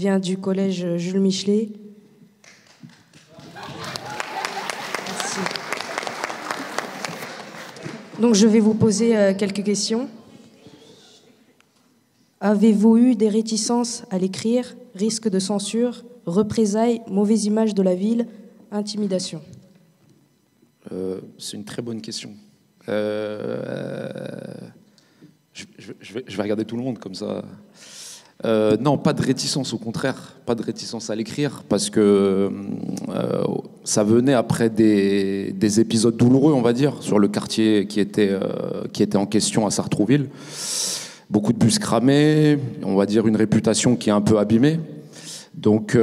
viens du collège Jules Michelet. Merci. Donc je vais vous poser quelques questions. Avez-vous eu des réticences à l'écrire, risque de censure, représailles, mauvaise image de la ville, intimidation? C'est une très bonne question. Je vais regarder tout le monde comme ça. Non, pas de réticence, au contraire, pas de réticence à l'écrire, parce que ça venait après des épisodes douloureux, on va dire, sur le quartier qui était en question à Sartrouville. Beaucoup de bus cramés, on va dire une réputation qui est un peu abîmée. Donc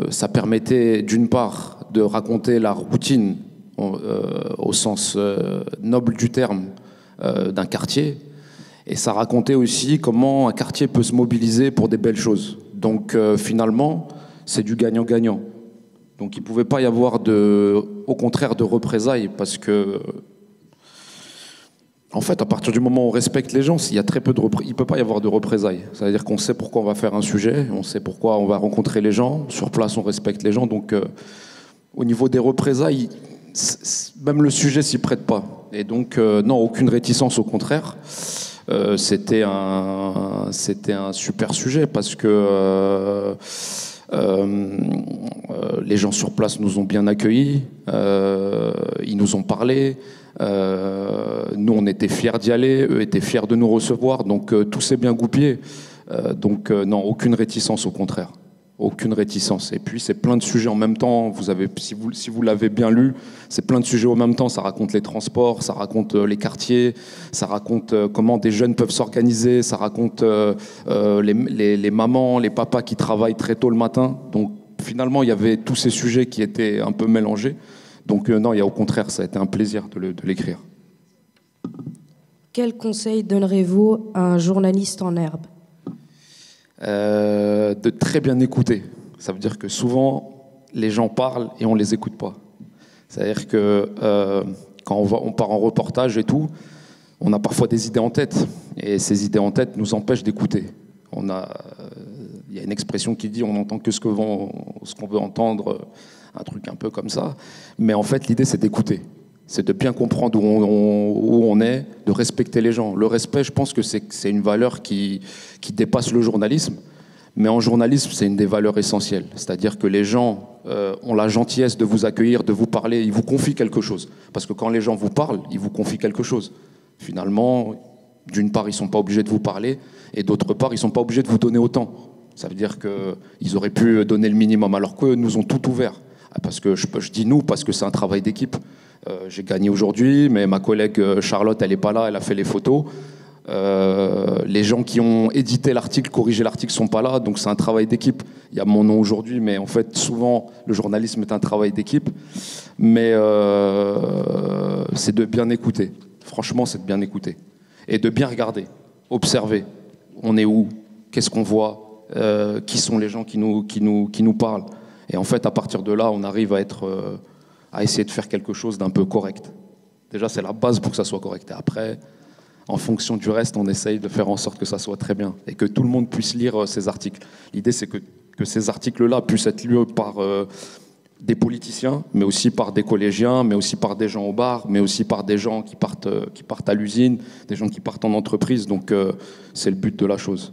ça permettait d'une part de raconter la routine au sens noble du terme d'un quartier, et ça racontait aussi comment un quartier peut se mobiliser pour des belles choses. Donc finalement, c'est du gagnant-gagnant. Donc il ne pouvait pas y avoir au contraire de représailles, parce que en fait, à partir du moment où on respecte les gens, il y a très peu il ne peut pas y avoir de représailles. C'est-à-dire qu'on sait pourquoi on va faire un sujet, on sait pourquoi on va rencontrer les gens. Sur place, on respecte les gens. Donc, au niveau des représailles, même le sujet s'y prête pas. Et donc, non, aucune réticence, au contraire. C'était un super sujet, parce que les gens sur place nous ont bien accueillis, ils nous ont parlé. Nous, on était fiers d'y aller, eux étaient fiers de nous recevoir, donc tout s'est bien goupillé. Donc non, aucune réticence, au contraire. Aucune réticence. Et puis c'est plein de sujets en même temps. Si vous l'avez bien lu, c'est plein de sujets en même temps. Ça raconte les transports, ça raconte les quartiers, ça raconte comment des jeunes peuvent s'organiser, ça raconte les mamans, les papas qui travaillent très tôt le matin. Donc finalement, il y avait tous ces sujets qui étaient un peu mélangés. Donc non, au contraire, ça a été un plaisir de l'écrire. Quel conseil donnerez-vous à un journaliste en herbe? De très bien écouter. Ça veut dire que souvent, les gens parlent et on ne les écoute pas. C'est-à-dire que quand on part en reportage et tout, on a parfois des idées en tête. Et ces idées en tête nous empêchent d'écouter. Il y a une expression qui dit on n'entend que ce qu'on veut entendre, un truc un peu comme ça. Mais en fait, l'idée, c'est d'écouter. C'est de bien comprendre où on est, de respecter les gens. Le respect, je pense que c'est une valeur qui dépasse le journalisme. Mais en journalisme, c'est une des valeurs essentielles. C'est-à-dire que les gens ont la gentillesse de vous accueillir, de vous parler, ils vous confient quelque chose. Parce que quand les gens vous parlent, ils vous confient quelque chose. Finalement, d'une part, ils ne sont pas obligés de vous parler, et d'autre part, ils ne sont pas obligés de vous donner autant. Ça veut dire qu'ils auraient pu donner le minimum, alors qu'eux nous ont tout ouvert. Parce que je dis nous, parce que c'est un travail d'équipe. J'ai gagné aujourd'hui, mais ma collègue Charlotte, elle n'est pas là, elle a fait les photos. Les gens qui ont édité l'article, corrigé l'article, sont pas là, donc c'est un travail d'équipe. Il y a mon nom aujourd'hui, mais en fait, souvent, le journalisme est un travail d'équipe. Mais c'est de bien écouter. Franchement, c'est de bien écouter. Et de bien regarder, observer. On est où? Qu'est-ce qu'on voit? Qui sont les gens qui nous parlent? Et en fait, à partir de là, on arrive à essayer de faire quelque chose d'un peu correct. Déjà, c'est la base pour que ça soit correct. Et après, en fonction du reste, on essaye de faire en sorte que ça soit très bien et que tout le monde puisse lire ces articles. L'idée, c'est que ces articles-là puissent être lus par des politiciens, mais aussi par des collégiens, mais aussi par des gens au bar, mais aussi par des gens qui partent à l'usine, des gens qui partent en entreprise. Donc, c'est le but de la chose.